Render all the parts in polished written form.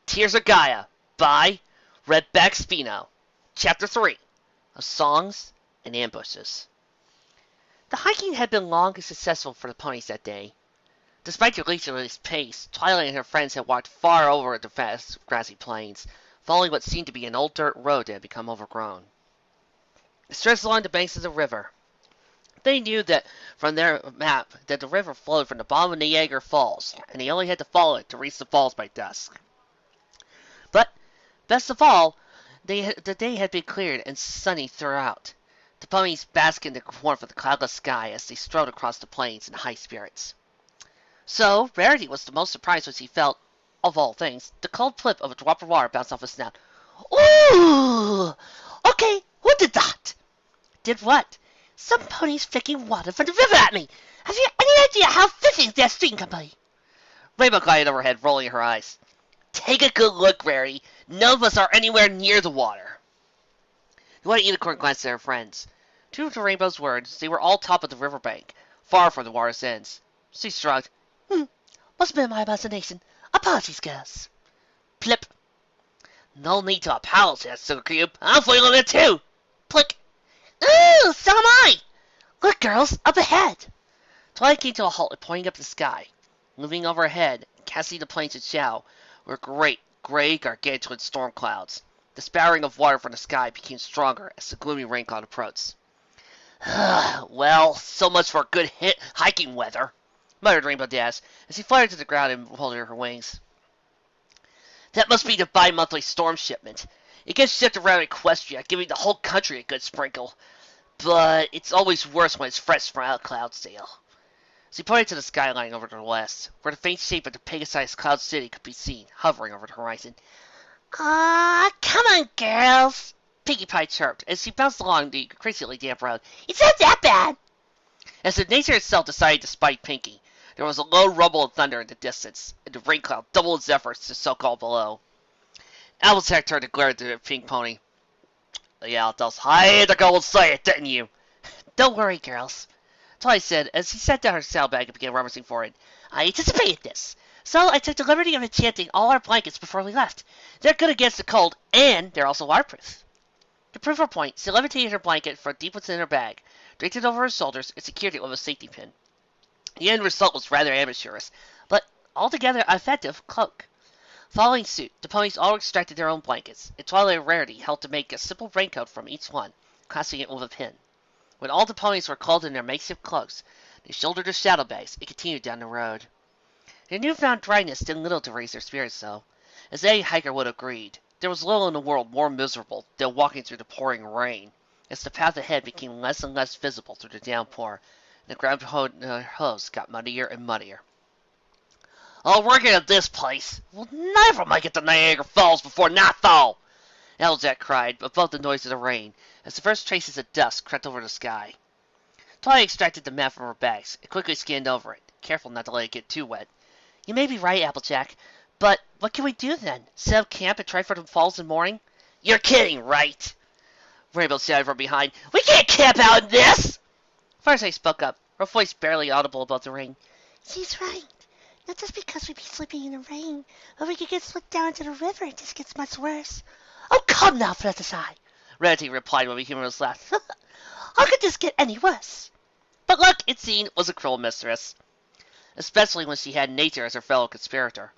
Tears of Gaia by Redback Spino. Chapter 3 of Songs and Ambushes. The hiking had been long and successful for the ponies that day. Despite their leisurely pace, Twilight and her friends had walked far over the vast grassy plains, following what seemed to be an old dirt road that had become overgrown. It stretched along the banks of the river. They knew that from their map that the river flowed from the bottom of Niagara Falls, and they only had to follow it to reach the falls by dusk. But, best of all, the day had been clear and sunny throughout. The ponies basked in the warmth of the cloudless sky as they strode across the plains in high spirits. So, Rarity was the most surprised when she felt, of all things, the cold flip of a drop of water bounce off his snout. Ooh! Okay, who did that? Did what? Some ponies flicking water from the river at me. Have you any idea how filthy that stream can be? Rainbow glided overhead, rolling her eyes. Take a good look, Rarity. None of us are anywhere near the water. The White Unicorn glanced at her friends. True to Rainbow's words, they were all top of the riverbank, far from the water's ends. She shrugged. Must have been my imagination. Apologies, girls. Plip. No need to apologize, Sugar Cube. I'm feeling it too. Plick. Ooh, so am I. Look, girls, up ahead. Twilight came to a halt, pointing up the sky. Moving overhead, casting the plains in shadow, were great, gray, gargantuan storm clouds. The spattering of water from the sky became stronger as the gloomy rain cloud approached. Well, so much for good hiking weather, muttered Rainbow Dash as he fluttered to the ground and folded her wings. That must be the bi-monthly storm shipment. It gets shipped around Equestria, giving the whole country a good sprinkle. But it's always worse when it's fresh from out of Cloudsdale. She pointed to the skyline over to the west, where the faint shape of the Pegasus Cloud City could be seen, hovering over the horizon. Come on, girls, Pinkie Pie chirped as she bounced along the increasingly damp road. It's not that bad. As if nature itself decided to spite Pinkie, there was a low rumble of thunder in the distance, and the rain cloud doubled its efforts to soak all below. Applejack turned to glare at the pink pony. Yeah, it does. I had to go and say it, didn't you? Don't worry, girls, Twilight said as he set down her saddlebag and began rummaging for it. I anticipated this, so I took the liberty of enchanting all our blankets before we left. They're good against the cold, and they're also waterproof. To prove her point, she levitated her blanket from deep within her bag, draped it over her shoulders, and secured it with a safety pin. The end result was rather amateurish, but altogether effective cloak. Following suit, the ponies all extracted their own blankets, and Twilight and Rarity helped to make a simple raincoat from each one, clasping it with a pin. When all the ponies were clothed in their makeshift cloaks, they shouldered their saddlebags and continued down the road. Their newfound dryness did little to raise their spirits, though. As any hiker would have agreed, there was little in the world more miserable than walking through the pouring rain, as the path ahead became less and less visible through the downpour, and the ground hose got muddier and muddier. Oh, we're getting at this place. We'll never make it to Niagara Falls before nightfall, Applejack cried above the noise of the rain, as the first traces of dust crept over the sky. Twilight extracted the map from her bags and quickly scanned over it, careful not to let it get too wet. You may be right, Applejack, but what can we do then? Set up camp and try for the falls in the morning? You're kidding, right? Rainbow shouted from behind. We can't camp out in this! Firesight spoke up, her voice barely audible above the rain. She's right. Not just because we'd be sleeping in the rain, but we could get slipped down into the river. It just gets much worse. Oh, come now, Fluttershy, Rarity replied with a humorous laugh. How could this get any worse? But luck, it seemed, was a cruel mistress, especially when she had nature as her fellow conspirator.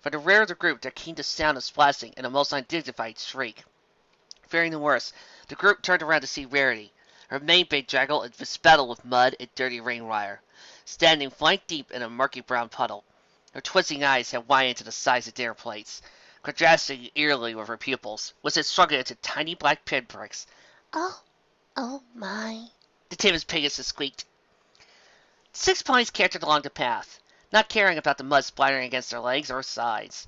From the rear of the group there came the sound of splashing and a most undignified shriek. Fearing the worst, the group turned around to see Rarity, her mane bedraggled and bespattered with mud and dirty rainwater, standing flank deep in a murky brown puddle. Her twisting eyes had widened to the size of dinner plates, contrasting eerily with her pupils, which had shrunken into tiny black pinpricks. Oh my, the timid Pegasus squeaked. 6 ponies cantered along the path, not caring about the mud splattering against their legs or sides.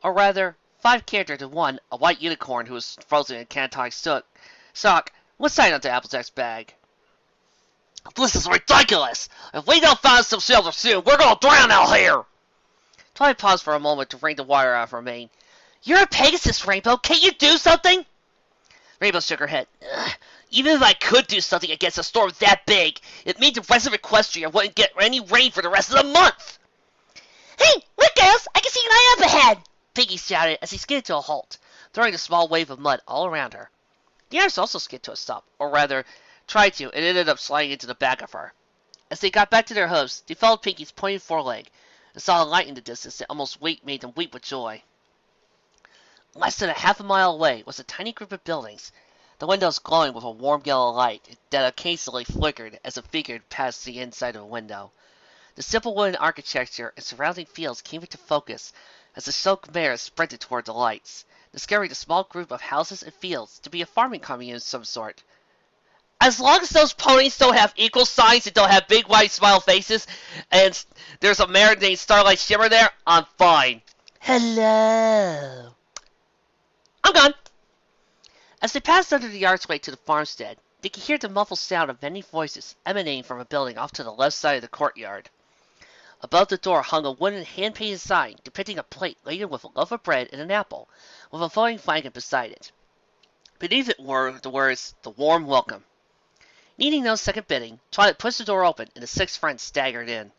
Or rather, 5 cantered to 1, a white unicorn who was frozen in a catatonic sock, was tied onto Applejack's bag. This is ridiculous! If we don't find some shelter soon, we're gonna drown out here! Twilight paused for a moment to wring the water out of her mane. You're a Pegasus, Rainbow! Can't you do something? Rainbow shook her head. Even if I could do something against a storm that big, it means the rest of Equestria wouldn't get any rain for the rest of the month! Hey, look, girls! I can see an eye up ahead! Pinky shouted as he skidded to a halt, throwing a small wave of mud all around her. The others also skidded to a stop, or rather, tried to, and ended up sliding into the back of her. As they got back to their hooves, they followed Pinky's pointed foreleg and saw a light in the distance that almost made them weep with joy. Less than a half a mile away was a tiny group of buildings, the windows glowing with a warm yellow light that occasionally flickered as a figure passed the inside of a window. The simple wooden architecture and surrounding fields came into focus as the silk mare sprinted toward the lights, discovering the small group of houses and fields to be a farming commune of some sort. As long as those ponies don't have equal signs and don't have big white smile faces, and there's a mare named Starlight Shimmer there, I'm fine. Hello. I'm gone. As they passed under the archway to the farmstead, they could hear the muffled sound of many voices emanating from a building off to the left side of the courtyard. Above the door hung a wooden hand-painted sign depicting a plate laden with a loaf of bread and an apple, with a floating flagon beside it. Beneath it were the words, "The Warm Welcome." Needing no second bidding, Twilight pushed the door open, and the 6 friends staggered in.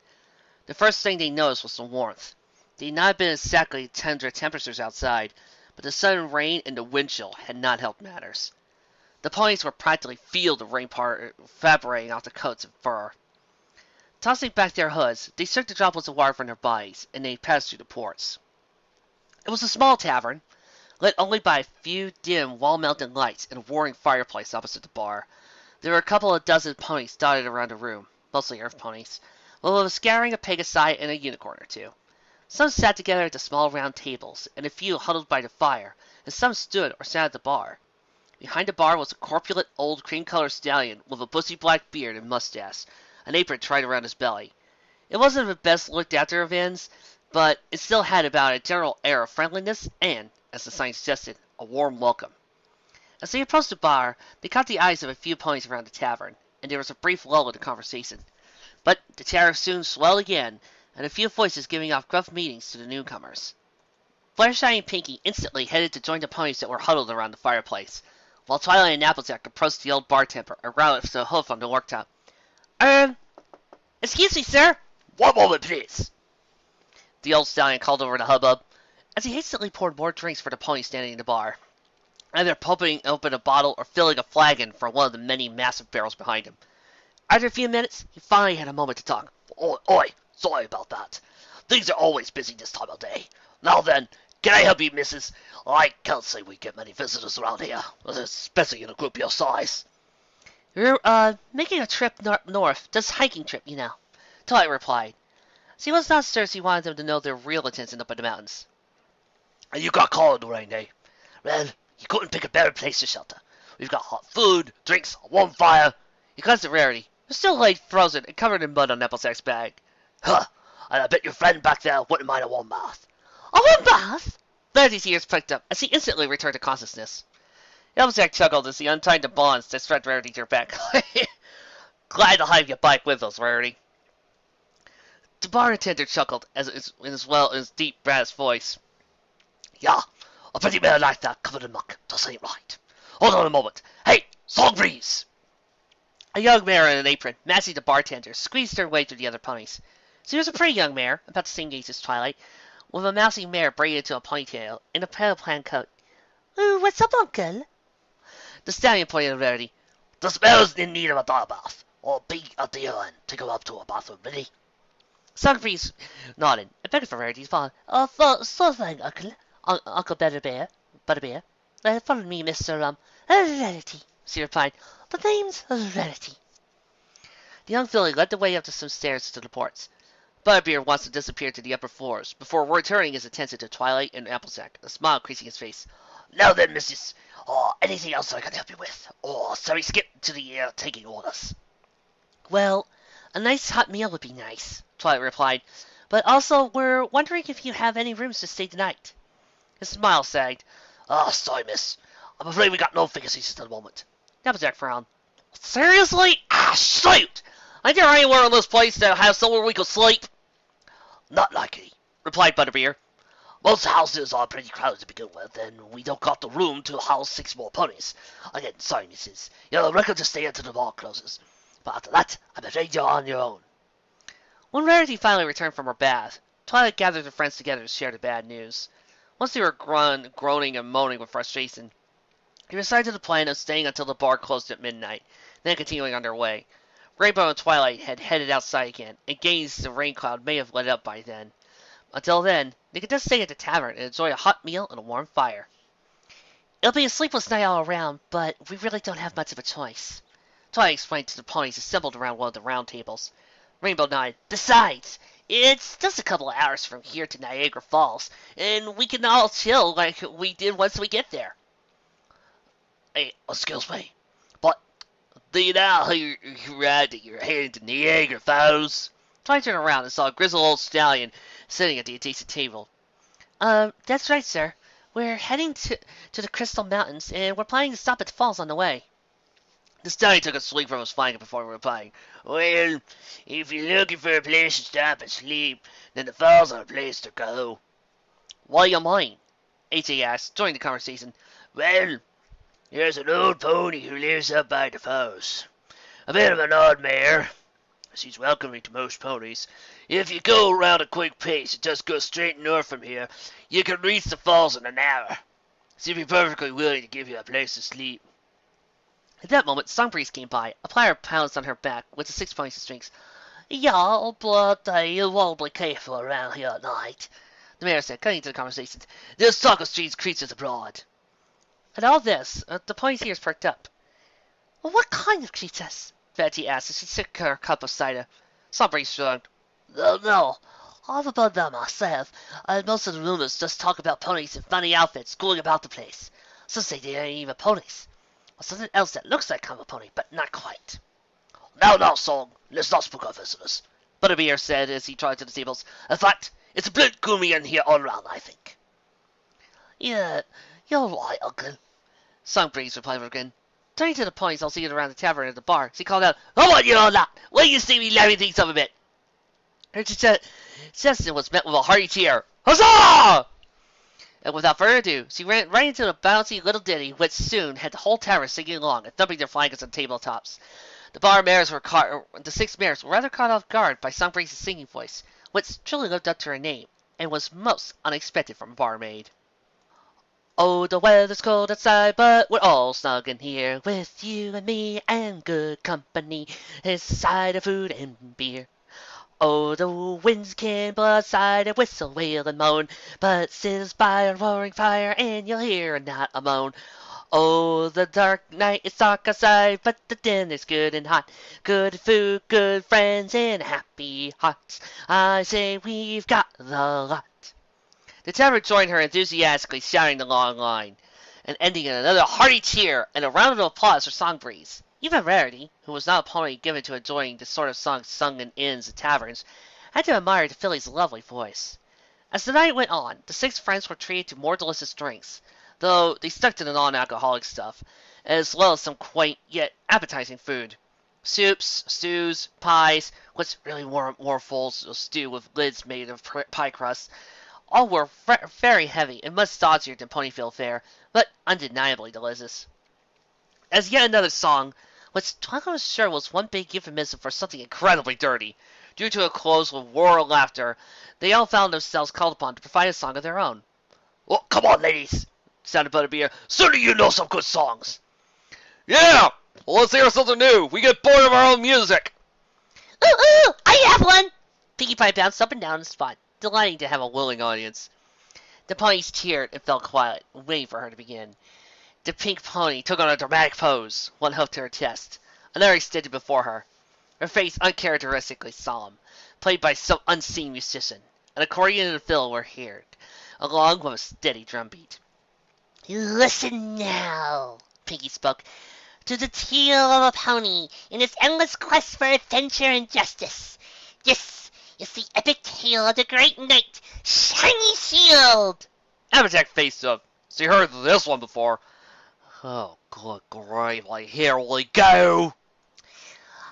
The first thing they noticed was the warmth. They had not been exactly tender temperatures outside, but the sudden rain and the wind chill had not helped matters. The ponies were practically feel the rain evaporating off the coats and fur. Tossing back their hoods, they shook the droplets of water from their bodies, and they passed through the ports. It was a small tavern, lit only by a few dim, wall-mounted lights and a roaring fireplace opposite the bar. There were a couple of dozen ponies dotted around the room, mostly earth ponies, with a scattering of Pegasi and a unicorn or two. Some sat together at the small round tables, and a few huddled by the fire, and some stood or sat at the bar. Behind the bar was a corpulent old cream-colored stallion with a bushy black beard and mustache, an apron tied around his belly. It wasn't the best looked after of inns, but it still had about a general air of friendliness and, as the sign suggested, a warm welcome. As they approached the bar, they caught the eyes of a few ponies around the tavern, and there was a brief lull in the conversation. But the chatter soon swelled again, and a few voices giving off gruff meetings to the newcomers. Fluttershy and Pinky instantly headed to join the ponies that were huddled around the fireplace, while Twilight and Applejack approached the old bartender and routed to a hoof on the worktop. Excuse me, sir. One moment, please. The old stallion called over the hubbub, as he hastily poured more drinks for the ponies standing in the bar, either popping open a bottle or filling a flagon from one of the many massive barrels behind him. After a few minutes, he finally had a moment to talk. Oi, sorry about that. Things are always busy this time of day. Now then, can I help you, missus? I can't say we get many visitors around here, especially in a group your size. We're, making a trip north, just hiking trip, you know, Twilight replied. She was not sure she wanted them to know their real intention up in the mountains. And you got caught in the rain, eh? Well, you couldn't pick a better place to shelter. We've got hot food, drinks, a warm fire. He glanced at Rarity, who still lay frozen and covered in mud on Applejack's bag. Huh, and I bet your friend back there wouldn't mind a warm bath. A warm bath? Rarity's ears pricked up as he instantly returned to consciousness. Applejack chuckled as he untied the bonds that strapped Rarity to her back. Glad to have your bike with us, Rarity. The bartender chuckled as well in his deep brass voice. Yeah, a pretty mare like that covered in muck does ain't right. Hold on a moment. Hey, Song Breeze! A young mare in an apron, Massey the bartender, squeezed her way through the other ponies. She was a pretty young mare, about the same age as Twilight, with a mousy mare braided into a ponytail and a pale plan coat. Ooh, what's up, Uncle? The stallion pointed at Rarity. This mare's in need of a dog bath, or be a dear and take her up to a bathroom, really. Sunbreeze nodded and begged for Rarity's follow. Sure thing, Uncle. Uncle Butterbear. Follow me, Mr. Rarity, she replied. The name's Rarity. The young filly led the way up to some stairs to the ports. Butterbeer wants to disappear to the upper floors before returning his attention to Twilight and Applejack, a smile creasing his face. Now then, missus, anything else I can help you with? Sorry, skip to the taking orders. Well, a nice hot meal would be nice, Twilight replied, but also we're wondering if you have any rooms to stay tonight. His smile sagged. Sorry, miss. I'm afraid we got no vacancies at the moment. Applejack frowned. Seriously? Shoot! Ain't there anywhere in this place that has somewhere we could sleep? Not likely, replied Butterbeer. Most houses are pretty crowded to begin with, and we don't got the room to house 6 more ponies. Again, sorry, missus. You're welcome to stay until the bar closes. But after that, I'm afraid you're on your own. When Rarity finally returned from her bath, Twilight gathered her friends together to share the bad news. Once they were groaning and moaning with frustration, they decided the plan of staying until the bar closed at midnight, then continuing on their way. Rainbow and Twilight had headed outside again, and gazed the rain cloud may have let up by then. Until then, they could just stay at the tavern and enjoy a hot meal and a warm fire. It'll be a sleepless night all around, but we really don't have much of a choice, Twilight explained to the ponies assembled around one of the round tables. Rainbow nodded. Besides, it's just a couple of hours from here to Niagara Falls, and we can all chill like we did once we get there. Hey, excuse me, but do you know who you read that you're heading to Niagara Falls? Twilight turned around and saw a grizzled old stallion sitting at the adjacent table. That's right, sir. We're heading to the Crystal Mountains, and we're planning to stop at the falls on the way. The stallion took a swig from his flank before replying. Well, if you're looking for a place to stop and sleep, then the falls are a place to go. What do you mean? AJ asked, joining the conversation. Well, there's an old pony who lives up by the falls. A bit of an odd mare. She's welcoming to most ponies. If you go around a quick pace and just go straight north from here, you can reach the falls in an hour. She'll be perfectly willing to give you a place to sleep. At that moment, Sunbreeze came by. A platter pounced on her back with the 6 points of strings. Yeah, but you won't be careful around here at night, the mayor said, cutting into the conversation. There's talk of strange creatures abroad. At all this, the pony's ears perked up. Well, what kind of creatures? Betty asked as she sipped her cup of cider. Sunbreeze shrugged. No, I've about that myself, and most of the rumors just talk about ponies in funny outfits going about the place. Some say they ain't even ponies. Or something else that looks like kind of a pony, but not quite. Now, Song, let's not spook our visitors, Butterbeer said as he trotted to the tables. In fact, it's a bit gloomy in here all around, I think. Yeah, you're right, Uncle, Sunbreeze replied again. Turning to the ponies all seated around the tavern at the bar, she called out, How about you all that? Wait till you see me laughing things up a bit. Her suggestion was met with a hearty cheer. Huzzah! And without further ado, she ran right into the bouncy little ditty, which soon had the whole tavern singing along and thumping their flankers on tabletops. The 6 mares were rather caught off guard by Sunbreeze's singing voice, which truly lived up to her name, and was most unexpected from a barmaid. Oh, the weather's cold outside, but we're all snug in here, with you and me and good company, it's cider, food, and beer. Oh, the winds can blow outside and whistle, wail, and moan, but sit us by a roaring fire and you'll hear not a moan. Oh, the dark night is dark outside, but the dinner's good and hot. Good food, good friends, and happy hearts. I say we've got the lot. The tavern joined her enthusiastically shouting the long line, and ending in another hearty cheer and a round of applause for Sunbreeze. Even Rarity, who was not a pony given to enjoying the sort of songs sung in inns and taverns, had to admire the filly's lovely voice. As the night went on, the 6 friends were treated to more delicious drinks, though they stuck to the non-alcoholic stuff, as well as some quaint yet appetizing food. Soups, stews, pies, which really weren't more full of stew with lids made of pie crust, all were very heavy and much stodgier than Ponyville fare, but undeniably delicious. As yet another song, which Twilight was sure was one big euphemism for something incredibly dirty, due to a close with roar of laughter, they all found themselves called upon to provide a song of their own. Oh, come on, ladies, sounded Butterbeer. Surely you know some good songs. Yeah, well, let's hear something new. We get bored of our own music. Ooh, I have one! Pinkie Pie bounced up and down the spot, delighting to have a willing audience. The ponies cheered and fell quiet, waiting for her to begin. The pink pony took on a dramatic pose, one hoof to her chest, another extended before her, her face uncharacteristically solemn, played by some unseen musician. An accordion and a fiddle were heard, along with a steady drumbeat. Listen now, Pinkie spoke, to the tale of a pony in its endless quest for adventure and justice. This is the epic tale of the great knight, Shiny Shield. Applejack faced up. She heard this one before. Oh, good gravy, here we go!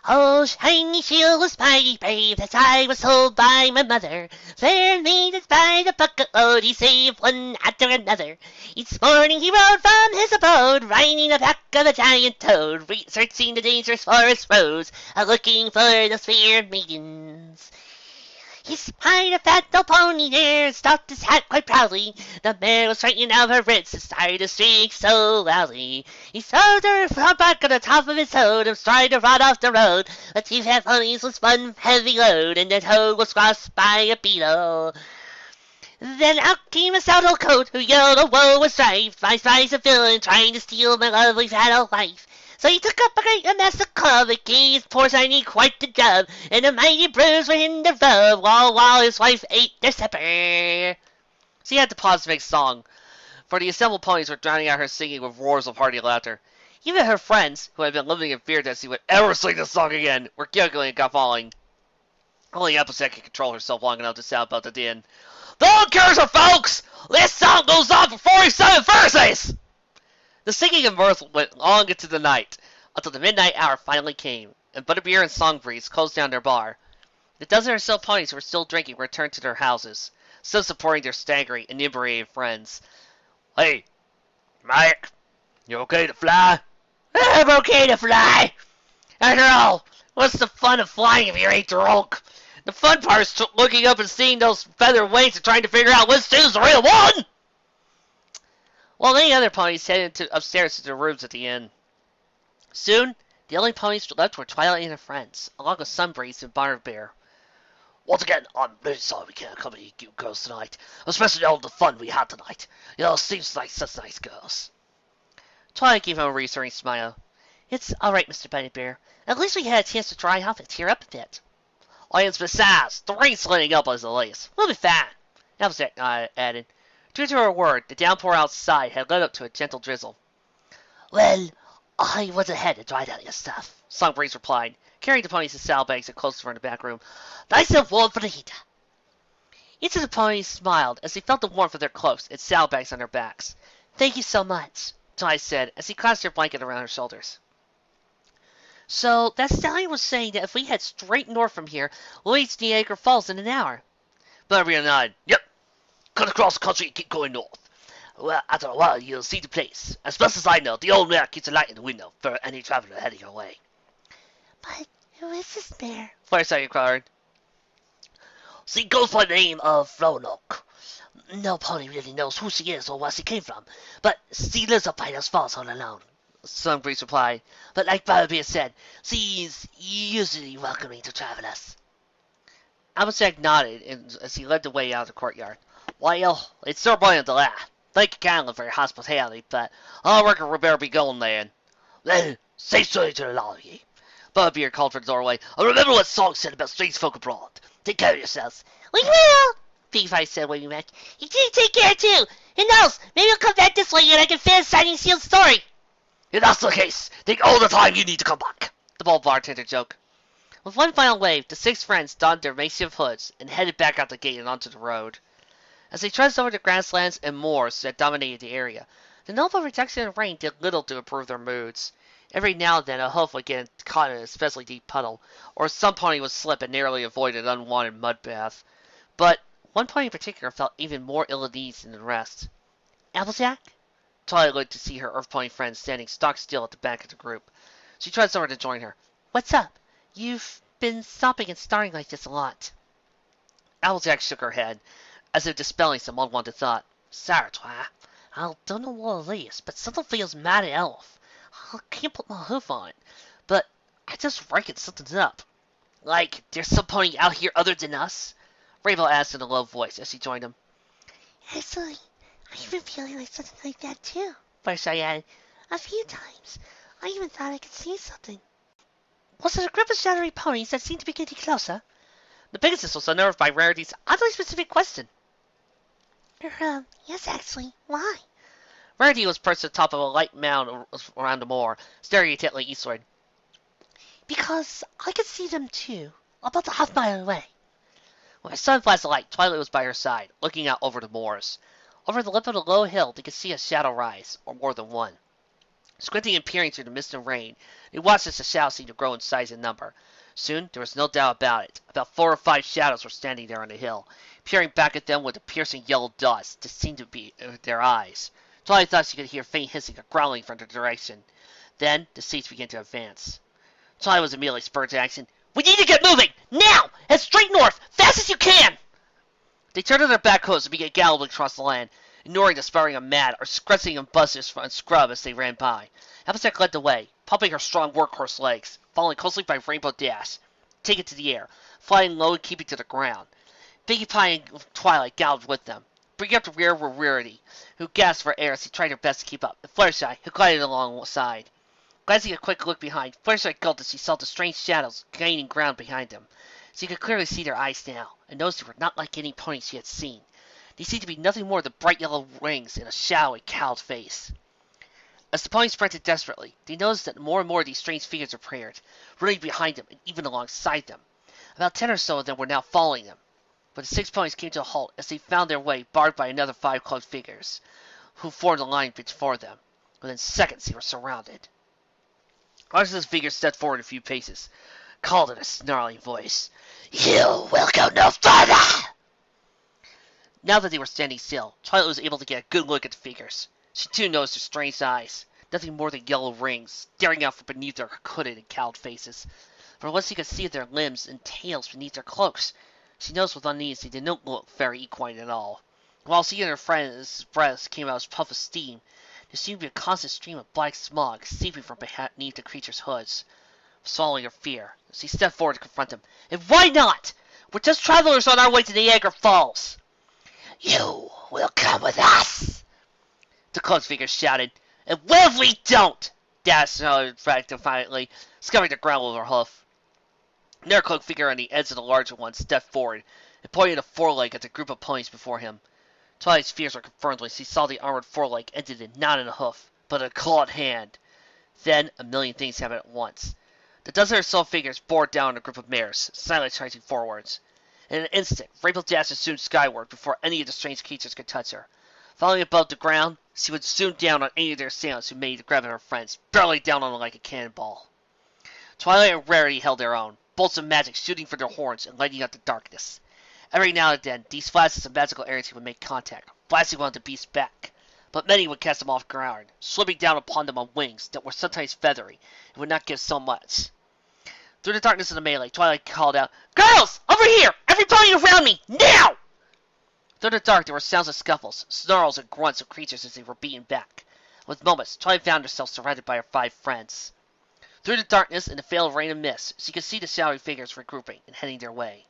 Oh, Shiny Shield was mighty brave, as I was told by my mother. Fair maidens by the bucket load, he saved one after another. Each morning he rode from his abode, riding the back of a giant toad, researching the dangerous forest roads, looking for those fair maidens. He spied a fat old pony there and stopped his hat quite proudly. The mare was straightening out her ribs and started to shriek so loudly. He shoved her front back on the top of his toad and started to ride off the road. The two fat ponies was one heavy load, and the toad was squashed by a beetle. Then out came a stout old coat who yelled, "Oh, woe was strife! My spy's a villain trying to steal my lovely fat old wife." So he took up a great and massive club and gave his poor shiny quite the job, and a mighty bruise were in the rub while his wife ate their supper. She had to pause to make song, for the assembled ponies were drowning out her singing with roars of hearty laughter. Even her friends, who had been living in fear that she would ever sing the song again, were giggling and guffawing. Only Applejack could control herself long enough to sound about the din. "Don't curse her, folks! This song goes on for 47 verses!" The singing and mirth went long into the night, until the midnight hour finally came, and Butterbeer and Songbreeze closed down their bar. The dozen or so ponies who were still drinking returned to their houses, still supporting their staggering, inebriated friends. "Hey, Mike, you okay to fly?" "I'm okay to fly. After all, what's the fun of flying if you ain't drunk? The fun part is looking up and seeing those feather wings and trying to figure out which two's the real one!" While many other ponies headed upstairs to their rooms at the inn. Soon, the only ponies left were Twilight and her friends, along with Sunbreeze and Butterbeer. "Once again, I'm very sorry we can't accompany you girls tonight, especially all the fun we had tonight. You all seems like such nice girls." Twilight gave him a reassuring smile. "It's all right, Mr. Butterbeer. At least we had a chance to dry off and tear up a bit." "Oh, and besides, the rain's letting up as the latest. We'll be fine," Applejack added. True to her word, the downpour outside had led up to a gentle drizzle. "Well, I was ahead to dry out your stuff," Songbreeze replied, carrying the ponies to saddlebags and close to her in the back room. "Nice and warm for the heater." Each of the ponies smiled as they felt the warmth of their cloaks and saddlebags on their backs. "Thank you so much," Twilight said as he clasped her blanket around her shoulders. "So that stallion was saying that if we head straight north from here, we'll reach Niagara Falls in an hour." Butterbeer nodded. "Yep. Cut across the country and keep going north. Well, after a while, you'll see the place. As best as I know, the old mare keeps a light in the window for any traveler heading your way." "But who is this mare?" Fireside inquired. "She goes by the name of Roanoke. No pony really knows who she is or where she came from, but she lives up by those falls all alone," Sunbreeze replied. "But like Butterbeer said, she's usually welcoming to travelers." Applejack nodded as he led the way out of the courtyard. "Well, it's sure brilliant to laugh. Thank you kindly for your hospitality, but I reckon we better be going then." "Well, say sorry to the lot of ye." Butterbeer called from the doorway. "I remember what song said about strange folk abroad. Take care of yourselves." "We will," Beefy said when we met. "You do take care too. Who knows? Maybe we'll come back this way and I can finish signing Seal's story." "If that's the case, take all the time you need to come back," the bold bartender joked. With one final wave, the six friends donned their makeshift hoods and headed back out the gate and onto the road. As they trudged over the grasslands and moors that dominated the area, the novel reduction in rain did little to improve their moods. Every now and then a hoof would get caught in an especially deep puddle, or some pony would slip and narrowly avoid an unwanted mud bath. But one pony in particular felt even more ill at ease than the rest. "Applejack?" Twilight looked to see her Earth Pony friend standing stock still at the back of the group. She trudged over to join her. "What's up? You've been stopping and starting like this a lot." Applejack shook her head, as if dispelling some unwanted thought. "Sorry, Twi. I don't know what it is, but something feels mighty off. I can't put my hoof on it, but I just reckon something's up." "Like, there's some pony out here other than us?" Rainbow asked in a low voice as she joined him. "Actually, I've been feeling like something like that too," Fireside added. "A few times. I even thought I could see something." "Was it a group of shadowy ponies that seemed to be getting closer?" The Pegasus was unnerved by Rarity's oddly specific question. Yes, actually. Why?" Rarity was perched at the top of a light mound around the moor, staring intently eastward. "Because I could see them too, about a half mile away." When the sun flashed a light, Twilight was by her side, looking out over the moors. Over the lip of the low hill, they could see a shadow rise, or more than one. Squinting and peering through the mist and rain, they watched as the shadows seemed to grow in size and number. Soon, there was no doubt about it. About 4 or 5 shadows were standing there on the hill, peering back at them with a piercing yellow dust that seemed to be their eyes. Twilight thought she could hear faint hissing or growling from their direction. Then, the seats began to advance. Twilight was immediately spurred to action. "We need to get moving! Now! Head straight north! Fast as you can! They turned on their back hooves and began galloping across the land, ignoring the sputtering of Mad or scratching and buzzes and Scrub as they ran by. Applejack led the way, pumping her strong workhorse legs, following closely by Rainbow Dash, taking to the air, flying low and keeping to the ground. Biggie Pie and Twilight galloped with them, bringing up the rear were Rarity, who gasped for air as he tried her best to keep up, and Fluttershy, who glided alongside. Glancing a quick look behind, Fluttershy gulped as she saw the strange shadows gaining ground behind them. She could clearly see their eyes now, and noticed they were not like any ponies she had seen. They seemed to be nothing more than bright yellow rings in a shallow, cowled face. As the ponies sprinted desperately, they noticed that more and more of these strange figures appeared, running behind them and even alongside them. About 10 or so of them were now following them. But the 6 ponies came to a halt as they found their way barred by another 5 cloaked figures, who formed a line before them. Within seconds, they were surrounded. One of those figures stepped forward a few paces, called in a snarling voice, "You will go no further!" Now that they were standing still, Twilight was able to get a good look at the figures. She too noticed their strange eyes, nothing more than yellow rings, staring out from beneath their hooded and cowled faces. For once she could see their limbs and tails beneath their cloaks, she noticed with unease they did not look very equine at all. While she and her friend's breaths came out as puff of steam, there seemed to be a constant stream of black smog seeping from beneath the creatures' hoods. Swallowing her fear, she stepped forward to confront them. And why not? We're just travelers on our way to Niagara Falls. "You will come with us!" The cloaked figure shouted. And what if we don't? Dash shouted back defiantly, scuffing the ground with her hoof. Another cloaked figure on the edge of the larger one stepped forward and pointed a foreleg at the group of ponies before him. Twilight's fears were confirmed when she saw the armored foreleg ended in not in a hoof, but a clawed hand. Then a million things happened at once. The dozen or so figures bore down a group of mares, silently charging forwards. In an instant, Rainbow Dash zoomed skyward before any of the strange creatures could touch her. Falling above the ground, she would zoom down on any of their assailants who made the grab at her friends, barreling down on them like a cannonball. Twilight and Rarity held their own, bolts of magic shooting from their horns and lighting up the darkness. Every now and then, these flashes of magical energy would make contact, blasting one of the beast's back. But many would cast them off guard, slipping down upon them on wings that were sometimes feathery and would not give so much. Through the darkness of the melee, Twilight called out, "Girls! Over here! Everybody around me! Now!" Through the dark, there were sounds of scuffles, snarls, and grunts of creatures as they were beaten back. With moments, Twilight found herself surrounded by her 5 friends. Through the darkness and the veil of rain and mist, she could see the shadowy figures regrouping and heading their way.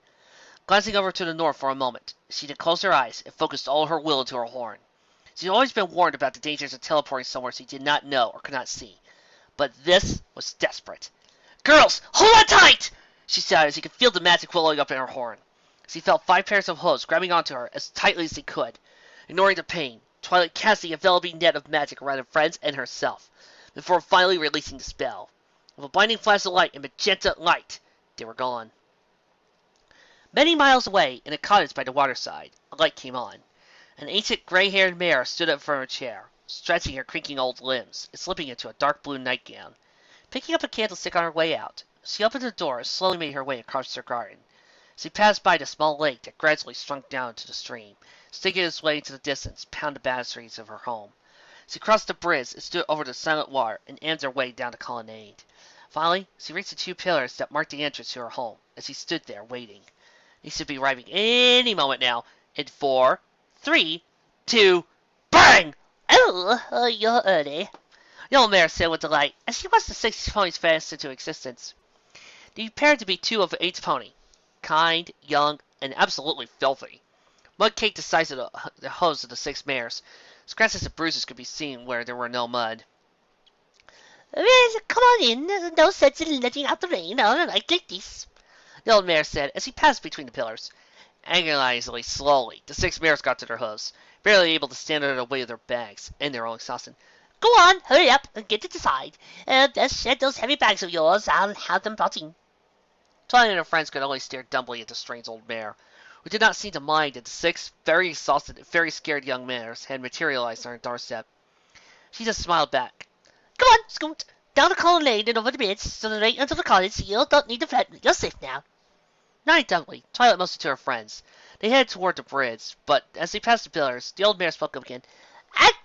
Glancing over to the north for a moment, she then closed her eyes and focused all her will into her horn. She had always been warned about the dangers of teleporting somewhere she did not know or could not see. But this was desperate. "Girls, hold on tight!" she shouted as she could feel the magic welling up in her horn. She felt 5 pairs of hooves grabbing onto her as tightly as they could. Ignoring the pain, Twilight cast the enveloping net of magic around her friends and herself, before finally releasing the spell. With a blinding flash of light and magenta light, they were gone. Many miles away, in a cottage by the waterside, a light came on. An ancient gray-haired mare stood up from her chair, stretching her creaking old limbs and slipping into a dark blue nightgown. Picking up a candlestick on her way out, she opened the door and slowly made her way across her garden. She passed by the small lake that gradually shrunk down to the stream, sticking its way into the distance past the banisterings of her home. She crossed the bridge and stood over the silent water and aimed her way down the colonnade. Finally, she reached the 2 pillars that marked the entrance to her home as she stood there waiting. They should be arriving any moment now. In 4, 3, 2, bang! "Oh, you're early," The old mare said with delight as she watched the 6 ponies fast into existence. They appeared to be 2 of 8 pony, kind, young, and absolutely filthy. Mud caked the sides of the hooves of the 6 mares. Scratches and bruises could be seen where there were no mud. "Well, come on in. There's no sense in letting out the rain on a night like this," The old mare said as he passed between the pillars. Agonizingly slowly, the 6 mares got to their hooves, barely able to stand under the weight of their bags and their own exhaustion. "Go on, hurry up and get to the side. Best shed those heavy bags of yours. I'll have them brought in." Twilight and her friends could only stare dumbly at the strange old mare, who did not seem to mind that the 6 very exhausted and very scared young mares had materialized on her doorstep. She just smiled back. "Come on, Scoot. Down the colonnade and over the bridge, so that right into the cottage. You don't need to fret. You're safe now." Nodding dumbly, Twilight motioned to her friends. They headed toward the bridge, but as they passed the pillars, the old mare spoke up again.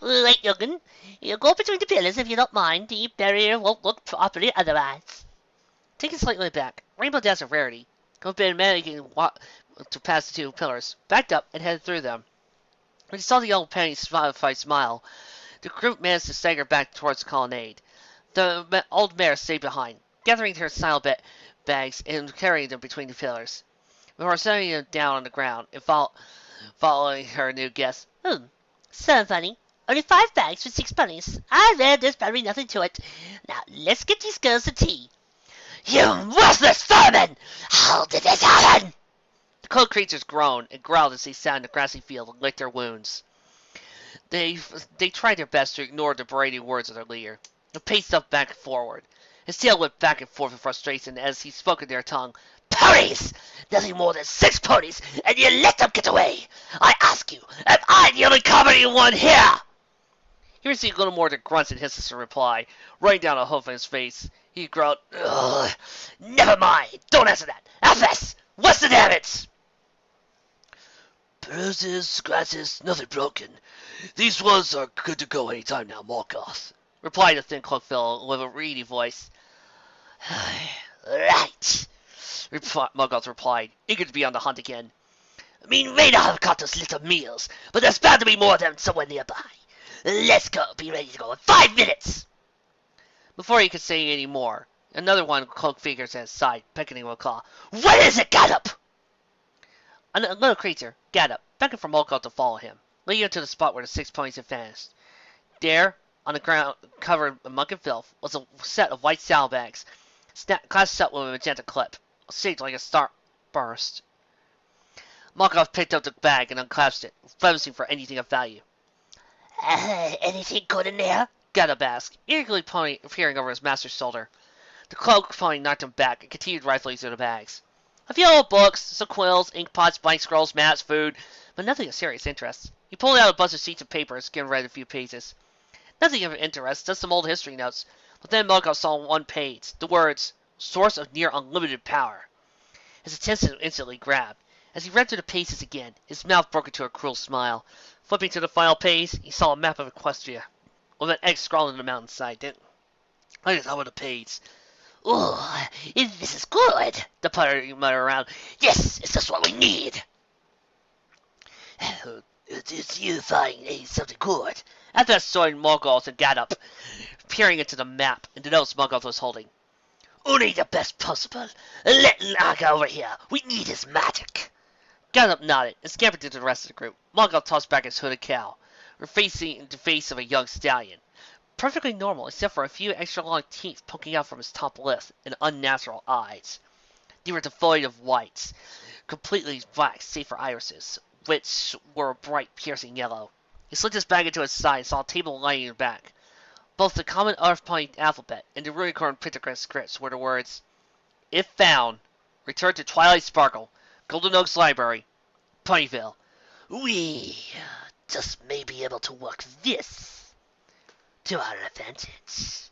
"Right, young'un. You go between the pillars if you don't mind. The barrier won't look properly otherwise." Taken slightly aback, Rainbow Dash and Rarity, Copenhagen managing to pass the two pillars, backed up and headed through them. When he saw the yellow penny smile, the group managed to stagger back towards the colonnade. The old mare stayed behind, gathering her bags and carrying them between the pillars. Before setting them down on the ground and following her new guest. So funny. Only 5 bags for 6 ponies. I bet there's probably nothing to it. Now, let's get these girls to tea. You worthless vermin! How did this happen? The cold creatures groaned and growled as they sat in the grassy field and licked their wounds. They tried their best to ignore the berating words of their leader. He paced up back and forward. His tail whipped back and forth in frustration as he spoke in their tongue. Ponies! Nothing more than 6 ponies, and you let them get away! I ask you, am I the only competent one here? He received little more than grunts and hisses in reply, running down a hoof in his face. He growled, Ugh, never mind, don't answer that. FS, what's the damage? Bruises, scratches, nothing broken. These ones are good to go any time now, Morgoth, replied the thin cloak fellow with a reedy voice. Right, Morgoth replied, eager to be on the hunt again. I mean, may not have got us little meals, but there's bound to be more of them somewhere nearby. Let's go, be ready to go in 5 minutes! Before he could say any more, another one cloaked figures at his side, beckoning with a claw. What is it, Gallop? A little creature, Gaddup, beckoned for Morgoth to follow him, leading him to the spot where the 6 ponies had vanished. There, on the ground covered in muck and filth, was a set of white saddlebags, clasped shut with a magenta clip, shaped like a star burst. Morgoth picked up the bag and unclasped it, flimsing for anything of value. Anything good in there? Gaddup asked, eagerly peering over his master's shoulder. The cloak pony knocked him back and continued rifling through the bags. A few old books, some quills, ink pots, blank scrolls, maps, food, but nothing of serious interest. He pulled out a bunch of sheets of paper and skimmed read a few pages. Nothing of interest, just some old history notes. But then Morgoth saw on one page the words, "Source of near unlimited power." His attention instantly grabbed. As he read through the pages again, his mouth broke into a cruel smile. Flipping to the final page, he saw a map of Equestria, with an X scrawled on the mountainside. Then, right at the top of the page. Ooh, this is good, the putter muttered around. Yes, it's just what we need. Did you find something good? After that, joined Morgoth and Gaddup, peering into the map and the notes Morgoth was holding. Only the best possible. Let Naga over here. We need his magic. Gaddup nodded and scampered into the rest of the group. Morgoth tossed back his hooded cowl, facing the face of a young stallion. Perfectly normal, except for a few extra long teeth poking out from his top lip and unnatural eyes. They were devoid of whites, completely black save for irises, which were a bright, piercing yellow. He slipped his bag into his side and saw a table lying in the back. Both the common Earth Pony alphabet and the Runicorn pictogram scripts were the words, "If found, return to Twilight Sparkle, Golden Oaks Library, Ponyville." We just may be able to work this to our advantage.